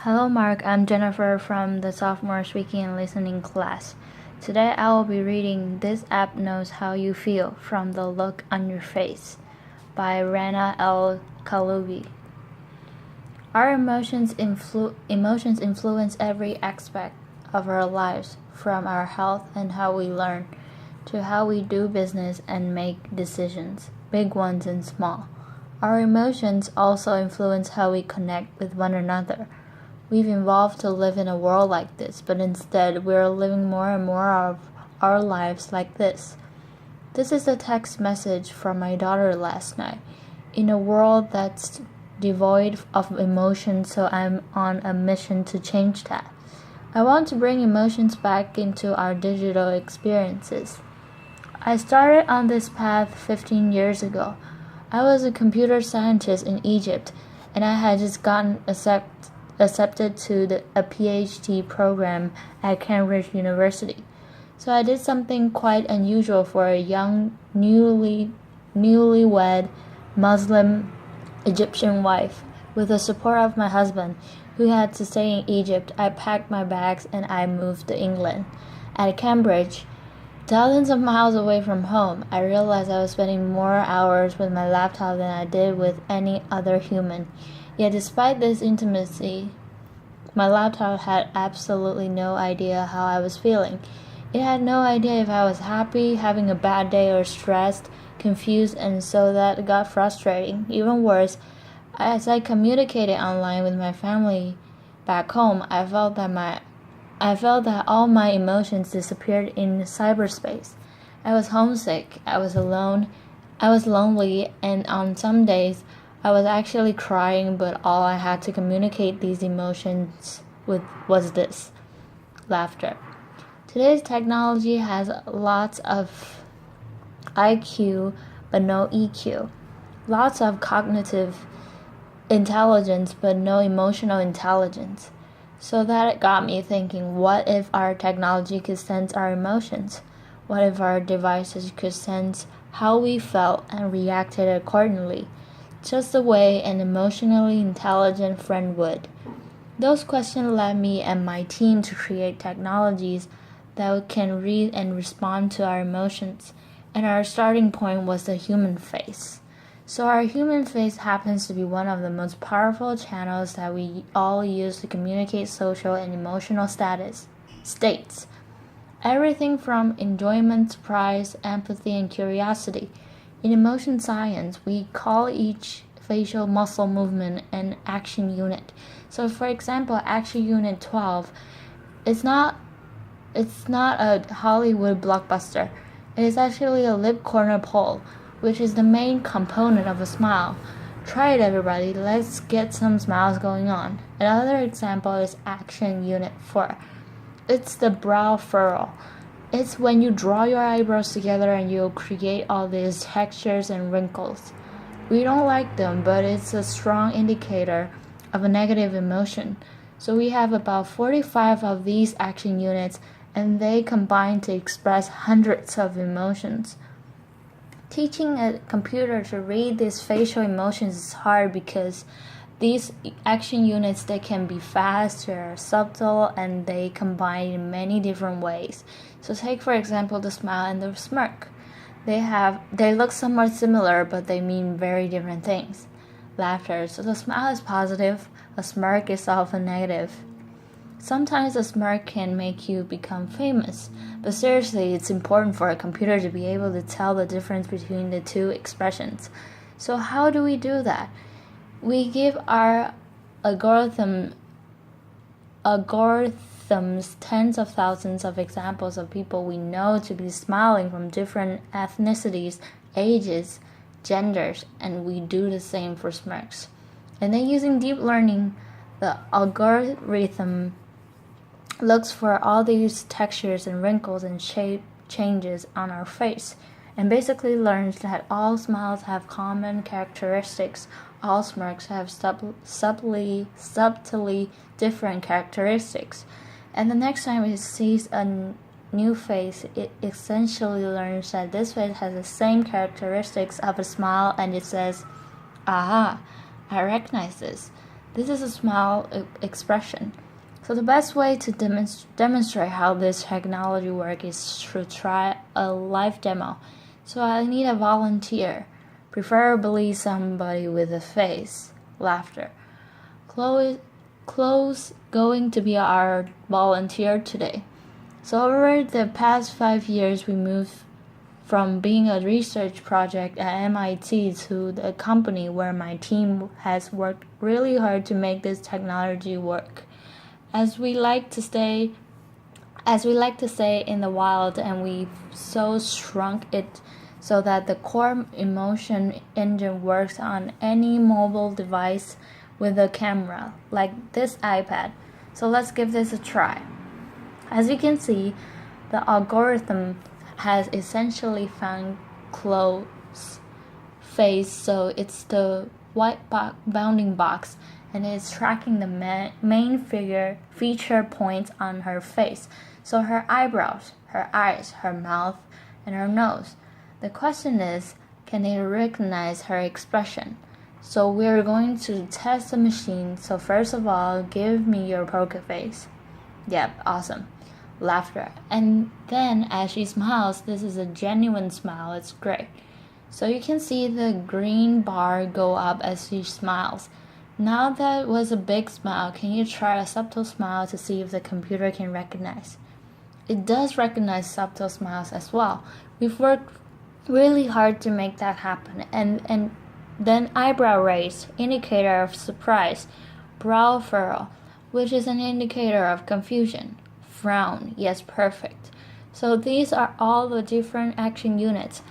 Hello, Mark. I'm Jennifer from the Sophomore Speaking and Listening class. Today I will be reading This App Knows How You Feel from the Look on Your Face by Rana Kaliouby. Our emotions influence every aspect of our lives, from our health and how we learn, to how we do business and make decisions, big ones and small. Our emotions also influence how we connect with one another. We've evolved to live in a world like this, but instead we're living more and more of our lives like this. This is a text message from my daughter last night. In a world that's devoid of emotion, so I'm on a mission to change that. I want to bring emotions back into our digital experiences. I started on this path 15 years ago. I was a computer scientist in Egypt, and I had just gotten accepted to a PhD program at Cambridge University. So I did something quite unusual for a young, newlywed Muslim Egyptian wife. With the support of my husband, who had to stay in Egypt, I packed my bags and I moved to England. At Cambridge, thousands of miles away from home, I realized I was spending more hours with my laptop than I did with any other human. Yet despite this intimacy, my laptop had absolutely no idea how I was feeling. It had no idea if I was happy, having a bad day, or stressed, confused, and so that got frustrating. Even worse, as I communicated online with my family back home, I felt that all my emotions disappeared in cyberspace. I was homesick, I was alone, I was lonely, and on some days I was actually crying, but all I had to communicate these emotions with was this: laughter. Today's technology has lots of IQ but no EQ, lots of cognitive intelligence but no emotional intelligence. So that got me thinking, what if our technology could sense our emotions? What if our devices could sense how we felt and reacted accordingly, just the way an emotionally intelligent friend would? Those questions led me and my team to create technologies that can read and respond to our emotions, and our starting point was the human face. So our human face happens to be one of the most powerful channels that we all use to communicate social and emotional states. Everything from enjoyment, surprise, empathy, and curiosity. In emotion science, we call each facial muscle movement an action unit. So for example, action unit 12, it's not a Hollywood blockbuster. It is actually a lip corner pull, which is the main component of a smile. Try it, everybody. Let's get some smiles going on. Another example is action unit 4. It's the brow furrow. It's when you draw your eyebrows together and you'll create all these textures and wrinkles. We don't like them, but it's a strong indicator of a negative emotion. So we have about 45 of these action units, and they combine to express hundreds of emotions. Teaching a computer to read these facial emotions is hard because these action units, they can be fast, they're subtle, and they combine in many different ways. So take for example the smile and the smirk. They look somewhat similar, but they mean very different things. Laughter. So the smile is positive, a smirk is often negative. Sometimes a smirk can make you become famous, but seriously, it's important for a computer to be able to tell the difference between the two expressions. So how do we do that? We give our algorithms tens of thousands of examples of people we know to be smiling from different ethnicities, ages, genders, and we do the same for smirks. And then using deep learning, the algorithm looks for all these textures and wrinkles and shape changes on our face, and basically learns that all smiles have common characteristics, all smirks have subtly different characteristics. And the next time it sees a new face, it essentially learns that this face has the same characteristics of a smile, and it says, aha, I recognize this. This is a smile expression. So the best way to demonstrate how this technology works is to try a live demo. So I need a volunteer, preferably somebody with a face. Laughter. Chloe's going to be our volunteer today. So over the past 5 years, we moved from being a research project at MIT to the company where my team has worked really hard to make this technology work. As we like to say in the wild, and we've so shrunk it so that the core emotion engine works on any mobile device with a camera, like this iPad. So let's give this a try. As you can see, the algorithm has essentially found Chloe's face, so it's the white bounding box, and it's tracking the main feature points on her face, so her eyebrows, her eyes, her mouth, and her nose. The question is, can it recognize her expression? So we're going to test the machine. So first of all, give me your poker face. Yep, awesome. Laughter. And then as she smiles, this is a genuine smile. It's great. So you can see the green bar go up as she smiles. Now that was a big smile, can you try a subtle smile to see if the computer can recognize? It does recognize subtle smiles as well. We've worked really hard to make that happen. And then eyebrow raise, indicator of surprise. Brow furrow, which is an indicator of confusion. Frown, yes, perfect. So these are all the different action units.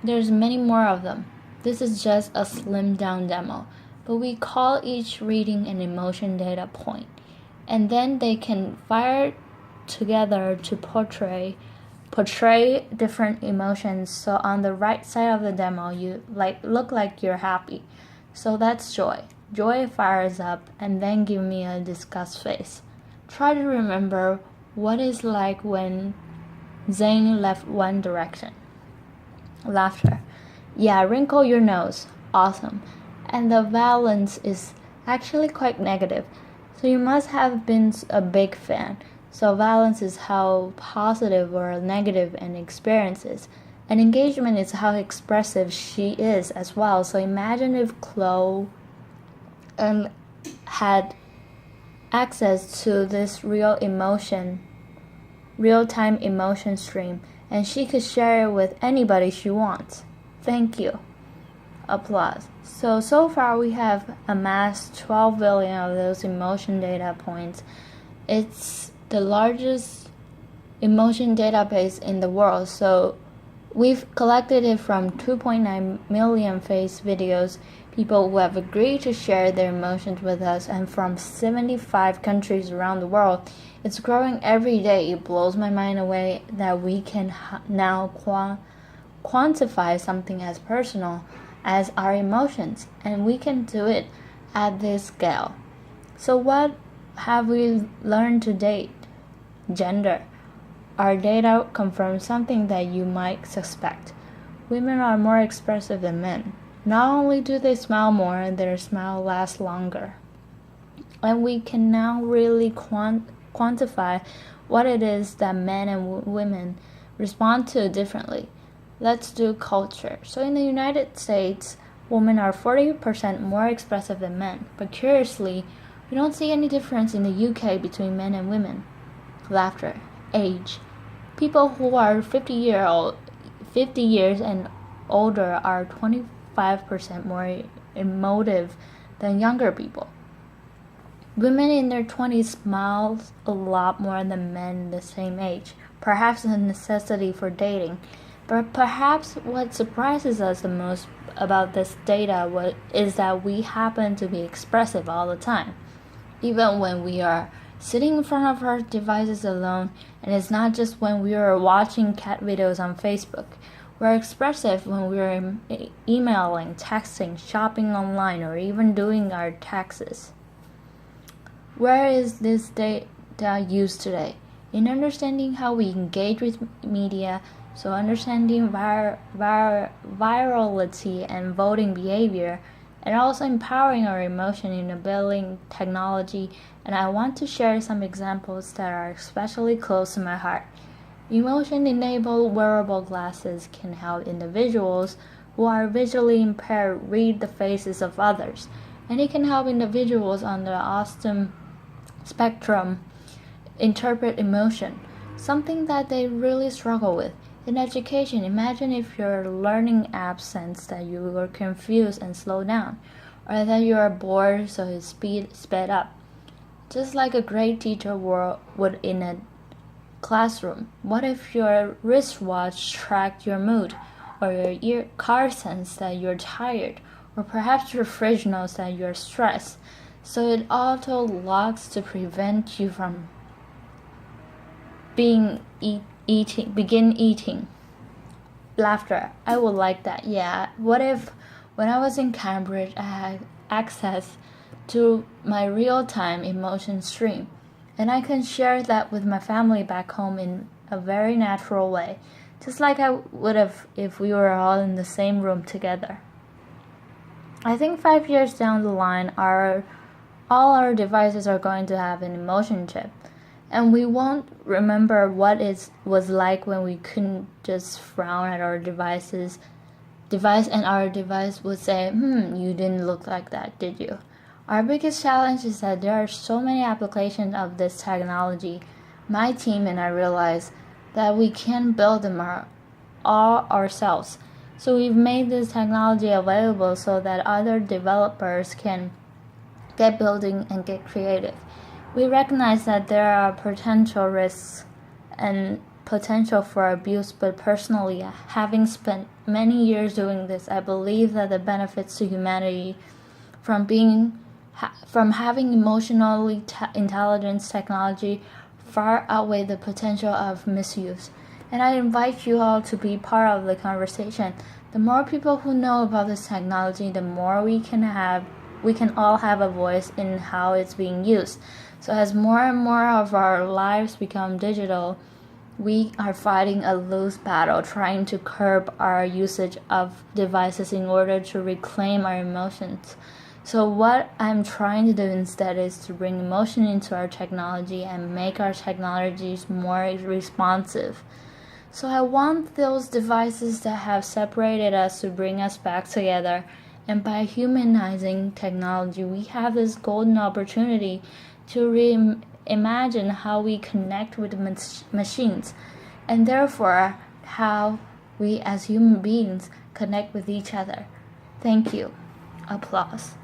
There's many more of them. This is just a slimmed down demo, but we call each reading an emotion data point, and then they can fire together to portray different emotions. So on the right side of the demo, you look like you're happy. So that's joy. Joy fires up, and then give me a disgust face. Try to remember what it's like when Zayn left One Direction. Laughter. Yeah, wrinkle your nose. Awesome. And the valence is actually quite negative. So you must have been a big fan. So valence is how positive or negative an experience is. And engagement is how expressive she is as well. So imagine if Chloe had access to this real-time emotion stream, and she could share it with anybody she wants. Thank you. Applause. So far we have amassed 12 billion of those emotion data points. It's the largest emotion database in the world. So we've collected it from 2.9 million face videos, people who have agreed to share their emotions with us, and from 75 countries around the world. It's growing every day. It blows my mind away that we can now quantify something as personal as our emotions, and we can do it at this scale. So what have we learned to date? Gender. Our data confirms something that you might suspect. Women are more expressive than men. Not only do they smile more, their smile lasts longer. And we can now really quantify what it is that men and women respond to differently. Let's do culture. So in the United States, women are 40% more expressive than men. But curiously, we don't see any difference in the UK between men and women. Laughter. Age. People who are 50 years and older are 25% more emotive than younger people. Women in their 20s smile a lot more than men the same age, perhaps a necessity for dating. But perhaps what surprises us the most about this data is that we happen to be expressive all the time, even when we are sitting in front of our devices alone, and it's not just when we are watching cat videos on Facebook. We're expressive when we're emailing, texting, shopping online, or even doing our taxes. Where is this data used today? In understanding how we engage with media, so understanding virality and voting behavior, and also empowering our emotion in enabling technology. And I want to share some examples that are especially close to my heart. Emotion-enabled wearable glasses can help individuals who are visually impaired read the faces of others, and it can help individuals on the autism spectrum interpret emotion, something that they really struggle with. In education, imagine if your learning app sense that you were confused and slow down, or that you are bored so it sped up. Just like a great teacher would in a classroom. What if your wristwatch tracked your mood, or your car sense that you're tired, or perhaps your fridge knows that you're stressed, so it auto locks to prevent you from begin eating. Laughter. I would like that. Yeah. What if when I was in Cambridge I had access to my real-time emotion stream, and I can share that with my family back home in a very natural way, just like I would have if we were all in the same room together. I think 5 years down the line, all our devices are going to have an emotion chip, and we won't remember what it was like when we couldn't just frown at our device, and our device would say, you didn't look like that, did you? Our biggest challenge is that there are so many applications of this technology. My team and I realize that we can't build them all ourselves. So we've made this technology available so that other developers can get building and get creative. We recognize that there are potential risks and potential for abuse, but personally, having spent many years doing this, I believe that the benefits to humanity from having emotionally intelligence technology far outweigh the potential of misuse. And I invite you all to be part of the conversation. The more people who know about this technology, the more we can all have a voice in how it's being used. So as more and more of our lives become digital, we are fighting a loose battle trying to curb our usage of devices in order to reclaim our emotions. So what I'm trying to do instead is to bring emotion into our technology and make our technologies more responsive. So I want those devices that have separated us to bring us back together. And by humanizing technology, we have this golden opportunity to reimagine how we connect with machines, and therefore how we as human beings connect with each other. Thank you. Applause.